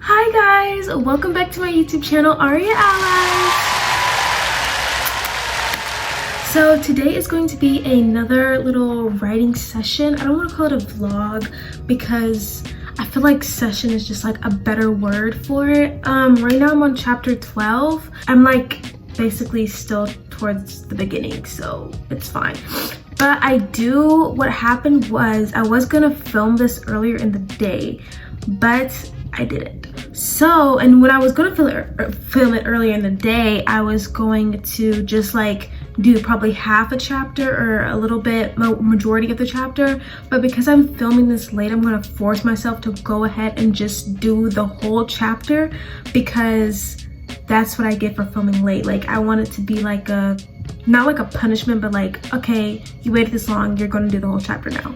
Hi guys, welcome back to my YouTube channel, Aria Allies. So today is going to be another little writing session. I don't want to call it a vlog because I feel like session is just like a better word for it. Right now I'm on chapter 12. I'm like basically still towards the beginning, so it's fine. But what happened was I was gonna film this earlier in the day, but I didn't. So, and when I was gonna film it earlier in the day, I was going to just like do probably half a chapter or a little bit majority of the chapter. But because I'm filming this late, I'm gonna force myself to go ahead and just do the whole chapter because that's what I get for filming late. Like I want it to be like not like a punishment, but like, okay, you waited this long, you're gonna do the whole chapter now.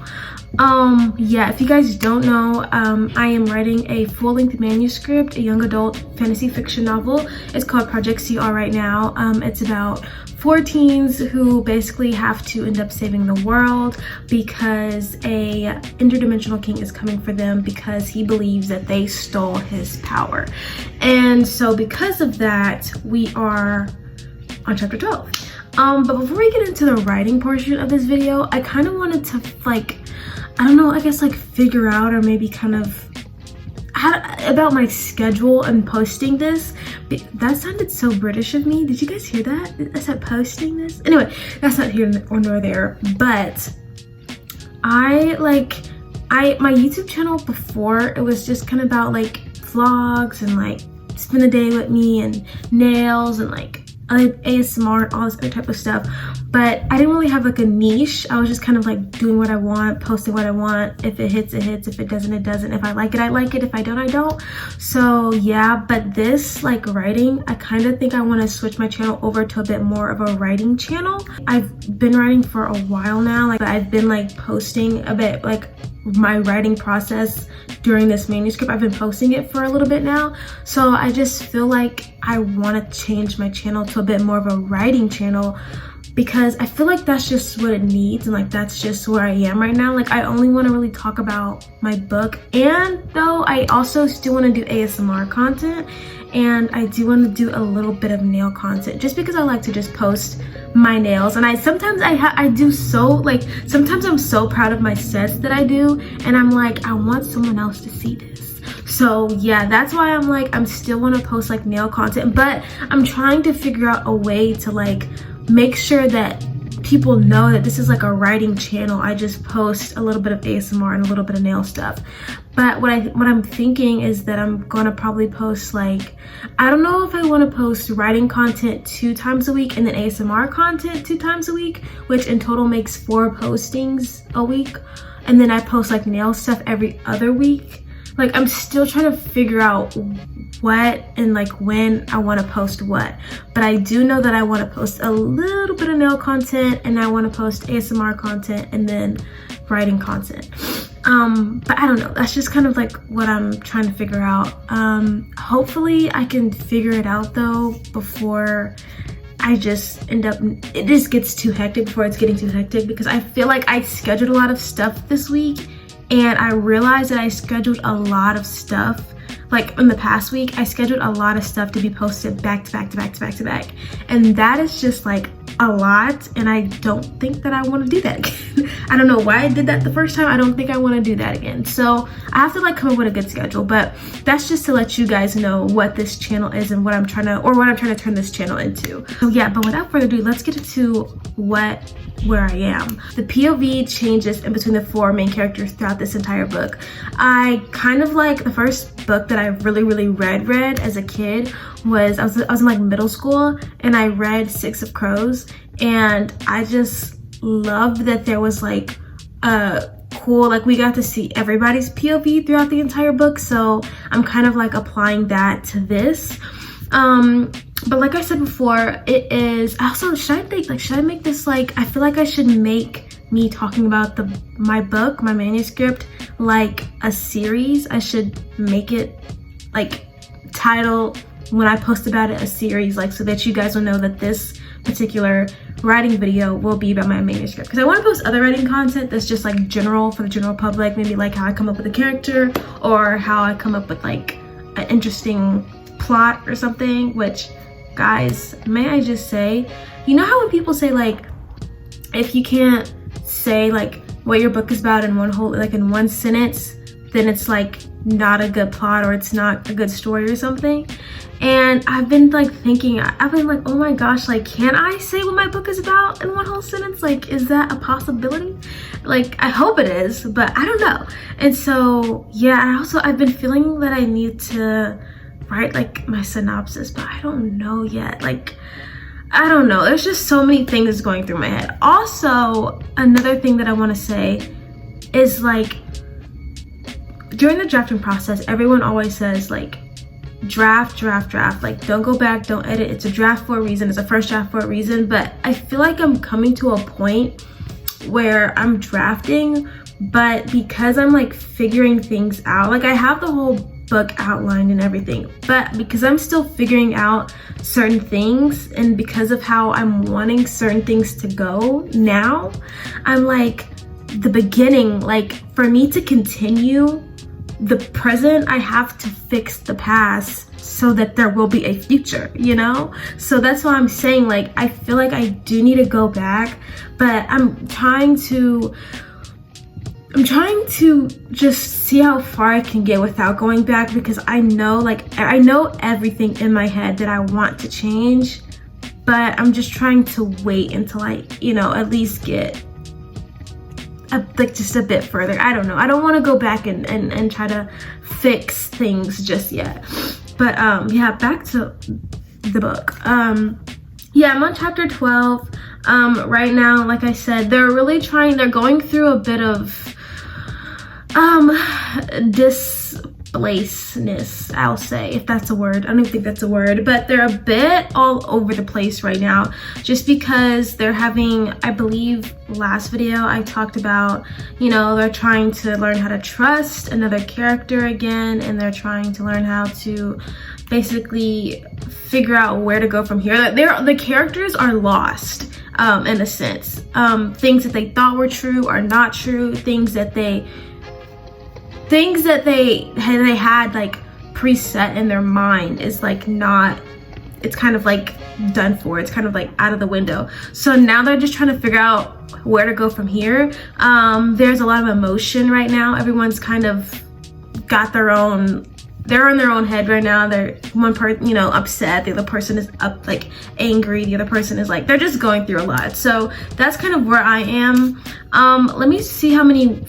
Yeah, if you guys don't know, I am writing a full-length manuscript, a young adult fantasy fiction novel. It's called Project CR right now. It's about 4 teens who basically have to end up saving the world because a interdimensional king is coming for them because he believes that they stole his power. And so because of that, we are on chapter 12. But before we get into the writing portion of this video, I kind of wanted to like, I don't know, I guess like figure out or maybe kind of about my schedule and posting this. That sounded so British of me. Did you guys hear that? I said posting this. Anyway, that's not here nor there, but my YouTube channel before, it was just kind of about like vlogs and like spend a day with me and nails and like ASMR, all this other type of stuff. But I didn't really have like a niche. I was just kind of like doing what I want, posting what I want. If it hits, it hits. If it doesn't, it doesn't. If I like it, I like it. If I don't, I don't. So yeah, but this like writing, I kind of think I want to switch my channel over to a bit more of a writing channel. I've been writing for a while now. Like I've been like posting a bit like my writing process during this manuscript. I've been posting it for a little bit now. So I just feel like I want to change my channel to a bit more of a writing channel because I feel like that's just what it needs, and like that's just where I am right now. Like I only want to really talk about my book, and though I also still want to do ASMR content, and I do want to do a little bit of nail content just because I like to just post my nails. And sometimes I'm so proud of my sets that I do, and I'm like, I want someone else to see this. So yeah, that's why I'm like, I'm still want to post like nail content, but I'm trying to figure out a way to like make sure that people know that this is like a writing channel. I just post a little bit of ASMR and a little bit of nail stuff. But what I'm thinking is that I'm gonna probably post like, I don't know if I want to post writing content 2 times a week and then ASMR content 2 times a week, which in total makes 4 postings a week. And then I post like nail stuff every other week. Like I'm still trying to figure out what and like when I want to post what, but I do know that I want to post a little bit of nail content and I want to post ASMR content and then writing content. But I don't know, that's just kind of like what I'm trying to figure out. Hopefully I can figure it out though before I just it just gets too hectic, before it's getting too hectic, because I feel like I scheduled a lot of stuff this week and I realized that I scheduled a lot of stuff. Like in the past week, I scheduled a lot of stuff to be posted back to back to back to back to back. And that is just like a lot, and I don't think that I want to do that again. I don't know why I did that the first time. I don't think I want to do that again. So I have to like come up with a good schedule, but that's just to let you guys know what this channel is and what I'm trying to turn this channel into. So yeah, but without further ado, let's get into where I am. The POV changes in between the 4 main characters throughout this entire book. I kind of like the first book that I really read as a kid was I was in like middle school, and I read 6 of Crows, and I just loved that there was like a cool, like we got to see everybody's POV throughout the entire book. So I'm kind of like applying that to this. But like I said before, it is also, should I make this like, I feel like I should make me talking about my book, my manuscript, like a series. I should make it like title when I post about it a series, like so that you guys will know that this particular writing video will be about my manuscript, because I want to post other writing content that's just like general for the general public, maybe like how I come up with a character or how I come up with like an interesting plot or something. Which, guys, may I just say, you know how when people say like if you can't say like what your book is about in one sentence, then it's like not a good plot or it's not a good story or something. And I've been like thinking, I've been like, oh my gosh, like, can I say what my book is about in one whole sentence? Like, is that a possibility? Like, I hope it is, but I don't know. And so yeah, I've been feeling that I need to write like my synopsis, but I don't know yet. Like, I don't know, there's just so many things going through my head. Also, another thing that I want to say is like, during the drafting process, everyone always says like draft, like don't go back, don't edit. It's a draft for a reason, it's a first draft for a reason. But I feel like I'm coming to a point where I'm drafting, but because I'm like figuring things out, like I have the whole book outlined and everything, but because I'm still figuring out certain things and because of how I'm wanting certain things to go now, I'm like, the beginning, like for me to continue the present, I have to fix the past so that there will be a future, you know? So that's why I'm saying, like, I feel like I do need to go back, but I'm trying to just see how far I can get without going back, because I know, like, I know everything in my head that I want to change, but I'm just trying to wait until I, you know, at least get like just a bit further. I don't know, I don't want to go back and try to fix things just yet. But yeah, back to the book. Yeah, I'm on chapter 12 right now. Like I said, they're going through a bit of displaceness, I'll say, if that's a word. I don't even think that's a word, but they're a bit all over the place right now, just because they're having, I believe last video I talked about, you know, they're trying to learn how to trust another character again, and they're trying to learn how to basically figure out where to go from here. The characters are lost in a sense. Things that they thought were true are not true. Things that they had like preset in their mind is like not, it's kind of like done for. It's kind of like out of the window. So now they're just trying to figure out where to go from here. There's a lot of emotion right now. Everyone's kind of got their own, they're in their own head right now. They're one person, you know, upset, the other person is up, like angry, the other person is like, they're just going through a lot. So that's kind of where I am. Let's see how many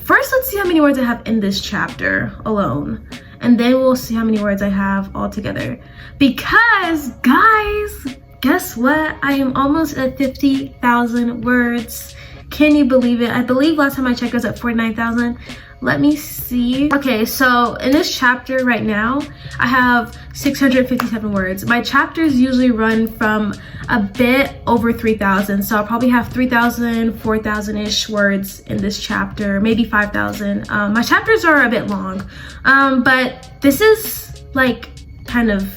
words I have in this chapter alone, and then we'll see how many words I have all together. Because guys, guess what? I am almost at 50,000 words. Can you believe it? I believe last time I checked I was at 49,000. Let me see. Okay, so in this chapter right now, I have 657 words. My chapters usually run from a bit over 3,000. So I'll probably have 3,000, 4,000-ish words in this chapter, maybe 5,000. My chapters are a bit long, but this is like kind of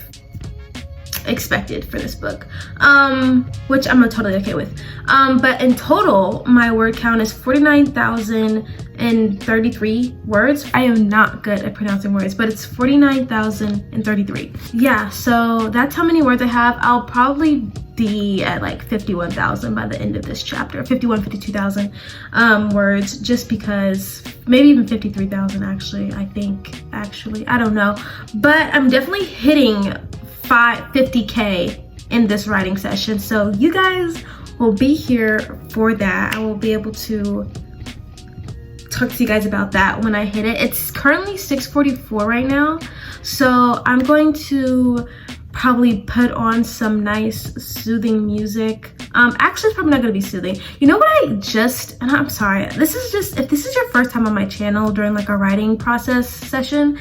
expected for this book, which I'm totally okay with. But in total, my word count is 49,033 words. I am not good at pronouncing words, but it's 49,033. Yeah, so that's how many words I have. I'll probably be at like 51,000 by the end of this chapter, 52,000 words, just because, maybe even 53,000 actually, I think, I don't know. But I'm definitely hitting 50K in this writing session, so you guys will be here for that. I will be able to talk to you guys about that when I hit it. It's currently 6:44 right now, so I'm going to probably put on some nice soothing music. Actually, it's probably not gonna be soothing. You know what and I'm sorry, if this is your first time on my channel during like a writing process session,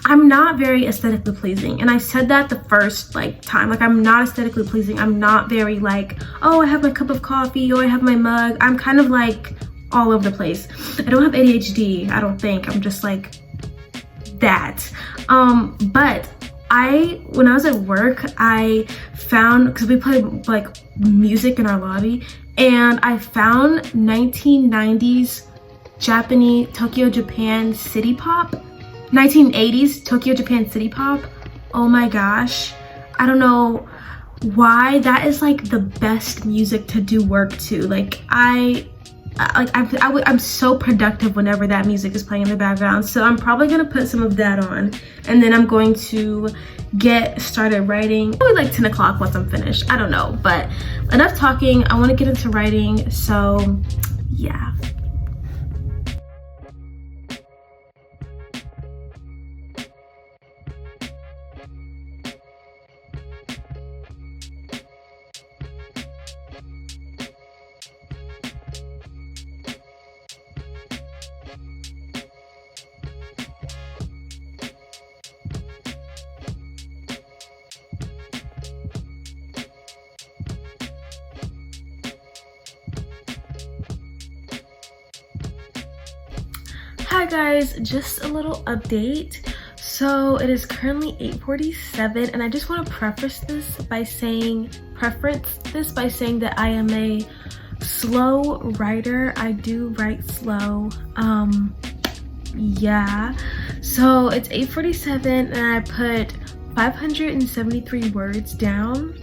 I'm not very aesthetically pleasing, and I said that the first time, like I'm not aesthetically pleasing. I'm not very like, oh, I have my cup of coffee, or I have my mug. I'm kind of like all over the place. I don't have ADHD, I don't think. I'm just like that. But when I was at work, I found, because we play like music in our lobby, and I found 1990s Japanese Tokyo Japan city pop, 1980s Tokyo Japan city pop. Oh my gosh, I don't know why, that is like the best music to do work to. Like I'm so productive whenever that music is playing in the background. So I'm probably gonna put some of that on, and then I'm going to get started writing probably like 10 o'clock once I'm finished. I don't know, but enough talking. I want to get into writing, so yeah. Hi guys, just a little update. So it is currently 8:47, and I just want to preface this by saying that I am a slow writer. I do write slow. Yeah. So it's 8:47 and I put 573 words down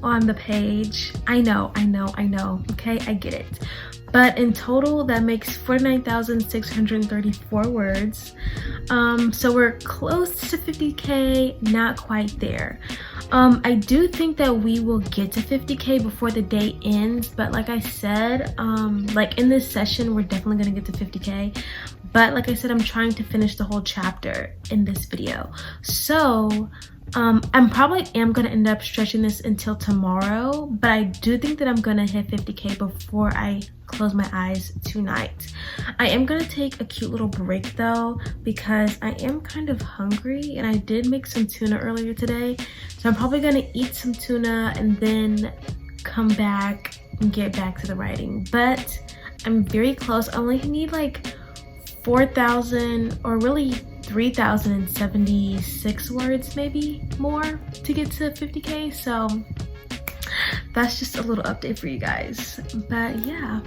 on the page. I know, okay, I get it. But in total, that makes 49,634 words. So we're close to 50K, not quite there. I do think that we will get to 50K before the day ends, but like I said, like in this session, we're definitely gonna get to 50K. But like I said, I'm trying to finish the whole chapter in this video. So I'm probably gonna end up stretching this until tomorrow, but I do think that I'm gonna hit 50K before I close my eyes tonight. I am gonna take a cute little break though, because I am kind of hungry, and I did make some tuna earlier today, so I'm probably gonna eat some tuna and then come back and get back to the writing. But I'm very close. I only need like 4,000 or really 3,076 words, maybe more, to get to 50K. So that's just a little update for you guys. But yeah,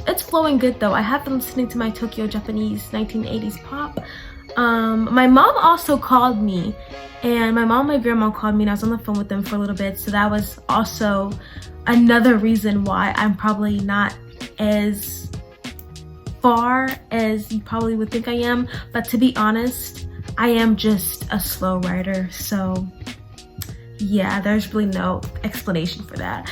it's flowing good though. I have been listening to my Tokyo Japanese 1980s pop. My mom also called me, and my mom and my grandma called me, and I was on the phone with them for a little bit. So that was also another reason why I'm probably not as far as you probably would think I am. But to be honest, I am just a slow writer, so yeah, there's really no explanation for that.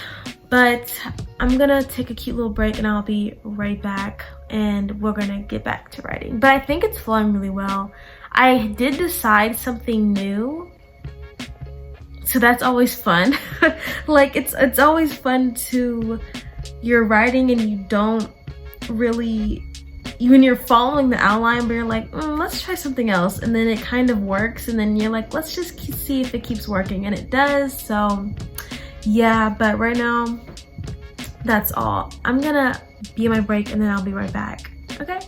But I'm gonna take a cute little break and I'll be right back, and we're gonna get back to writing. But I think it's flowing really well. I did decide something new, so that's always fun. Like it's always fun to, you're writing and you don't really, when you're following the outline, but you're like, let's try something else, and then it kind of works, and then you're like, let's just see if it keeps working, and it does. So yeah, but right now that's all. I'm gonna be on my break and then I'll be right back. Okay.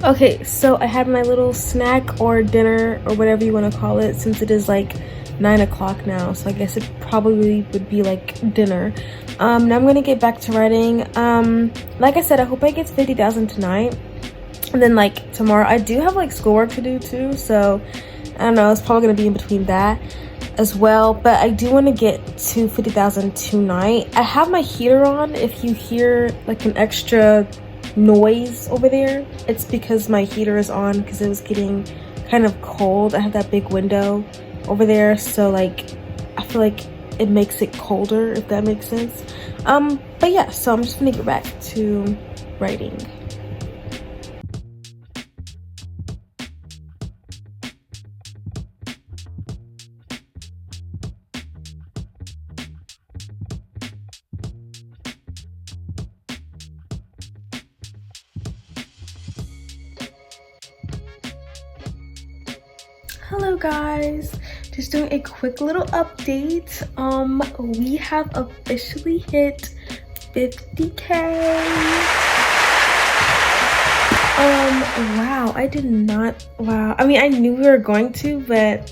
Okay, so I had my little snack or dinner or whatever you want to call it, since it is like 9 o'clock now, so I guess it probably would be like dinner. Now I'm gonna get back to writing. Like I said, I hope I get to 50,000 tonight, and then like tomorrow I do have like schoolwork to do too, so I don't know, it's probably gonna be in between that as well. But I do want to get to 50,000 tonight. I have my heater on. If you hear like an extra noise over there, it's because my heater is on, because it was getting kind of cold. I have that big window over there, so like I feel like it makes it colder, if that makes sense. But yeah, so I'm just gonna get back to writing. Hello guys, just doing a quick little update. We have officially hit 50K. Wow, I did not, wow. I mean, I knew we were going to, but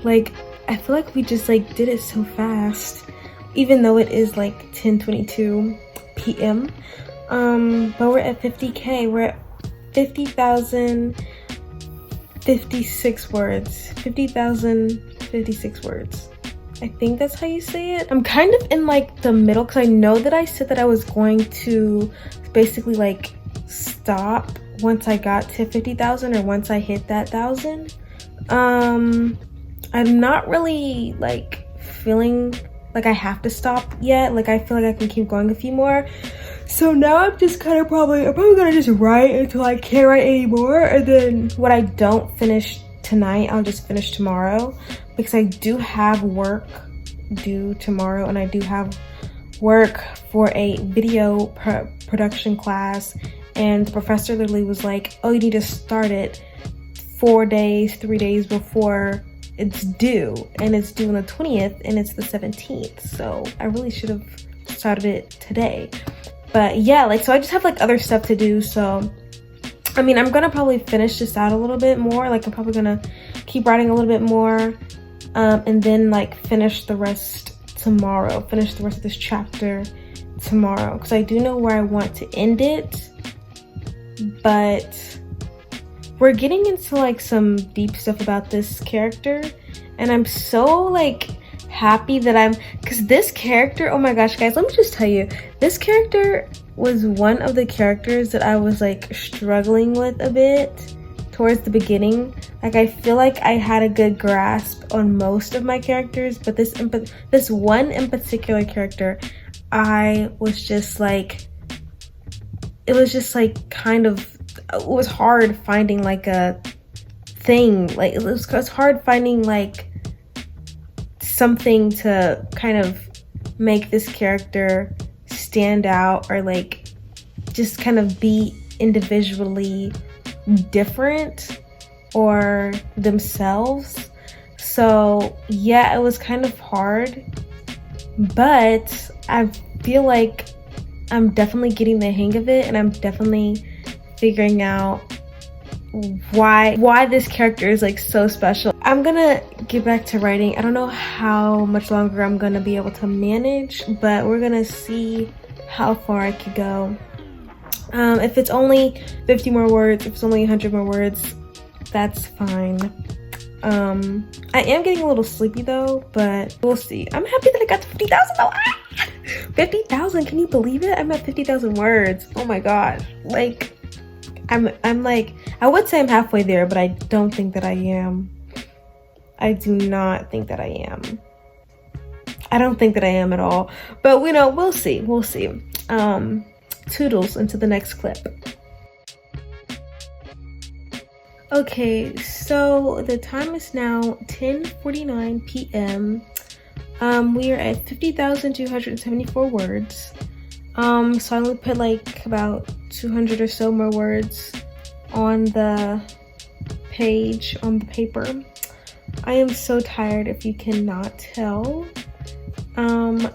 like, I feel like we just like did it so fast, even though it is like 10:22 p.m. But we're at 50K, we're at 50,056 words, 50,056 words. I think that's how you say it. I'm kind of in like the middle because I know that I said that I was going to basically like stop once I got to 50,000 or once I hit that 1,000. I'm not really like feeling like I have to stop yet. Like I feel like I can keep going a few more. So now I'm just kind of I'm probably gonna just write until I can't write anymore, and then what I don't finish tonight I'll just finish tomorrow, because I do have work due tomorrow, and I do have work for a video production class, and the professor literally was like, oh, you need to start it 3 days before it's due, and it's due on the 20th and it's the 17th, so I really should have started it today. But yeah, like, so I just have like other stuff to do. So I mean, I'm gonna probably finish this out a little bit more. Like, I'm probably gonna keep writing a little bit more, and then like finish the rest tomorrow, finish the rest of this chapter tomorrow, because I do know where I want to end it. But we're getting into like some deep stuff about this character, and I'm so like happy that because this character, oh my gosh guys, let me just tell you, this character was one of the characters that I was like struggling with a bit towards the beginning. Like, I feel like I had a good grasp on most of my characters, but this one in particular character, I was just like, it was just like kind of, it was hard finding like a thing, like it was hard finding like something to kind of make this character stand out, or like just kind of be individually different or themselves. So yeah, it was kind of hard, but I feel like I'm definitely getting the hang of it, and I'm definitely figuring out why this character is like so special. I'm gonna get back to writing. I don't know how much longer I'm gonna be able to manage, but we're gonna see how far I could go. If it's only 50 more words, if it's only 100 more words, that's fine. I am getting a little sleepy though, but we'll see. I'm happy that I got to 50,000 though. 50,000, can you believe it? I'm at 50,000 words. Oh my god. Like, I'm like, I would say I'm halfway there, but I don't think that I am. I do not think that I am. I don't think that I am at all. But you know, we'll see. We'll see. Toodles into the next clip. Okay, so the time is now 10:49 p.m. We are at 50,274 words. So I only put like about 200 or so more words on the page, on the paper. I am so tired, if you cannot tell.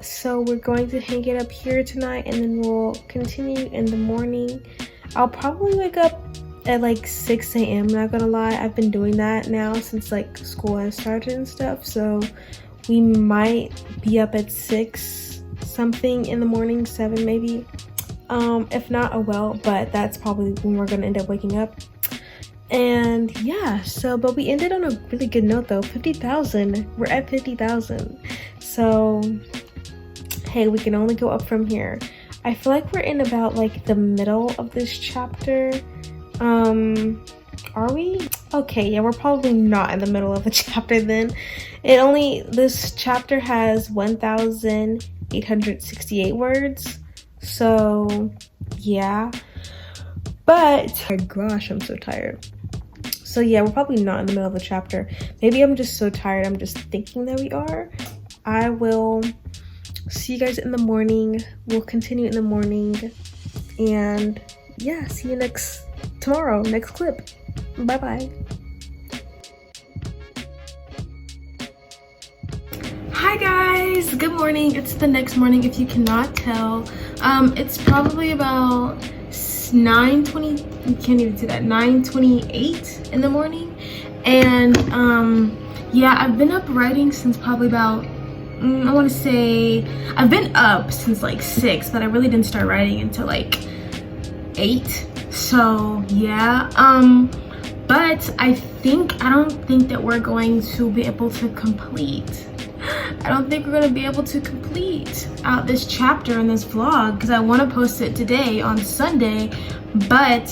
So we're going to hang it up here tonight, and then we'll continue in the morning. I'll probably wake up at like 6 a.m. not gonna lie. I've been doing that now since like school has started and stuff, so we might be up at 6 something in the morning, 7 maybe. If not, oh well, but that's probably when we're gonna end up waking up. And yeah, so but we ended on a really good note though. 50,000, we're at 50,000, so hey, we can only go up from here. I feel like we're in about like the middle of this chapter. Are we? Okay, yeah, we're probably not in the middle of the chapter then. This chapter has 1,868 words, so yeah. But oh my gosh, I'm so tired. So yeah, we're probably not in the middle of the chapter. Maybe I'm just so tired, I'm just thinking that we are. I will see you guys in the morning. We'll continue in the morning, and yeah, see you tomorrow, next clip. Bye bye. Hi guys, good morning. It's the next morning, if you cannot tell. It's probably about 9:20 you can't even see that, 9:28 in the morning. And yeah, I've been up writing since probably about I want to say I've been up since like 6, but I really didn't start writing until like 8. So yeah, but I don't think that we're going to be able to complete. I don't think we're going to be able to complete out this chapter in this vlog, because I want to post it today on Sunday, but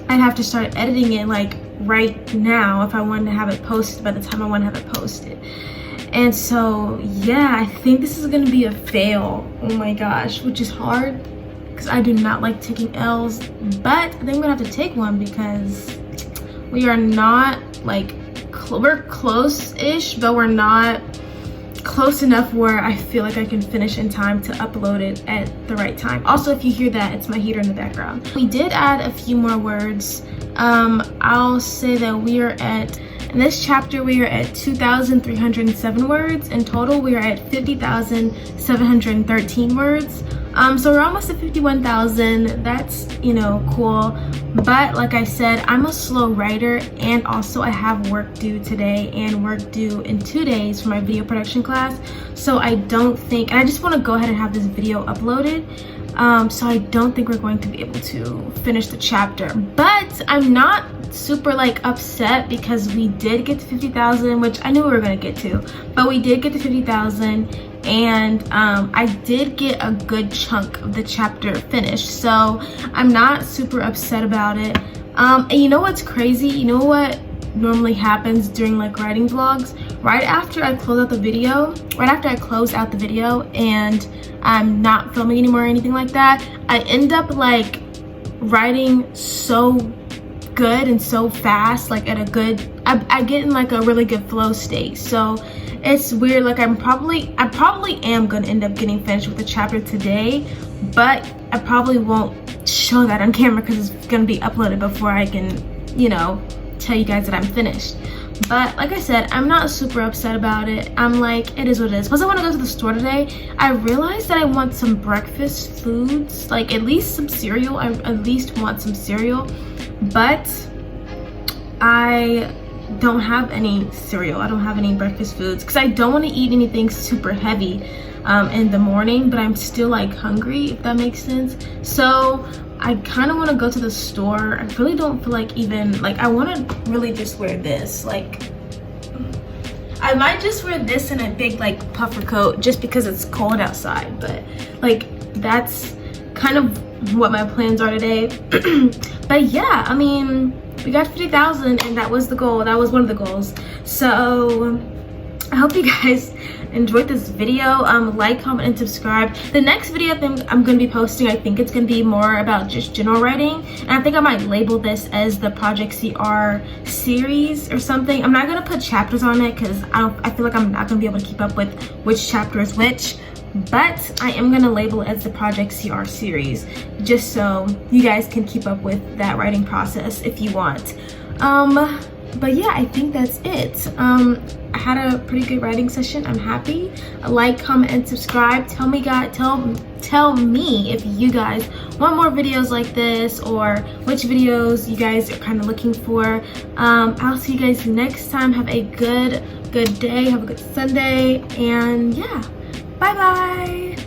I'd have to start editing it like right now if I wanted to have it posted by the time I want to have it posted. And so yeah, I think this is going to be a fail. Oh my gosh, which is hard because I do not like taking L's, but I think I'm gonna have to take one because we are not like we're close-ish, but we're not close enough where I feel like I can finish in time to upload it at the right time. Also, if you hear that, it's my heater in the background. We did add a few more words. I'll say that we are at, in this chapter, we are at 2,307 words. In total, we are at 50,713 words. So we're almost at 51,000. That's, you know, cool. But like I said, I'm a slow writer, and also I have work due today and work due in 2 days for my video production class. So I don't think, and I just want to go ahead and have this video uploaded. So I don't think we're going to be able to finish the chapter, but I'm not super like upset because we did get to 50,000, which I knew we were going to get to, but we did get to 50,000, and I did get a good chunk of the chapter finished, so I'm not super upset about it. And you know what's crazy? You know what normally happens during like writing vlogs? Right after I close out the video, and I'm not filming anymore or anything like that, I end up like writing so good and so fast, like at a good, I get in like a really good flow state. So it's weird, like I probably am gonna end up getting finished with the chapter today, but I probably won't show that on camera because it's gonna be uploaded before I can, you know, tell you guys that I'm finished. But like I said, I'm not super upset about it. I'm like, it is what it is. Plus I want to go to the store today. I realized that I want some breakfast foods, like at least some cereal. I at least want some cereal, but I don't have any cereal. I don't have any breakfast foods because I don't want to eat anything super heavy in the morning, but I'm still like hungry, if that makes sense. So I kind of want to go to the store. I really don't feel like even, like I want to really just wear this. Like I might just wear this and a big like puffer coat just because it's cold outside, but like that's kind of what my plans are today. But yeah, I mean, we got 50,000 and that was the goal. That was one of the goals. So I hope you guys enjoyed this video. Like, comment, and subscribe. The next video I think I'm going to be posting, I think it's going to be more about just general writing, and I think I might label this as the Project CR series or something. I'm not going to put chapters on it because I feel like I'm not going to be able to keep up with which chapter is which, but I am going to label it as the Project CR series just so you guys can keep up with that writing process if you want. But yeah, I think that's it. I had a pretty good writing session. I'm happy. Like, comment, and subscribe. Tell me if you guys want more videos like this, or which videos you guys are kind of looking for. I'll see you guys next time. Have a good day. Have a good Sunday. And yeah, bye bye.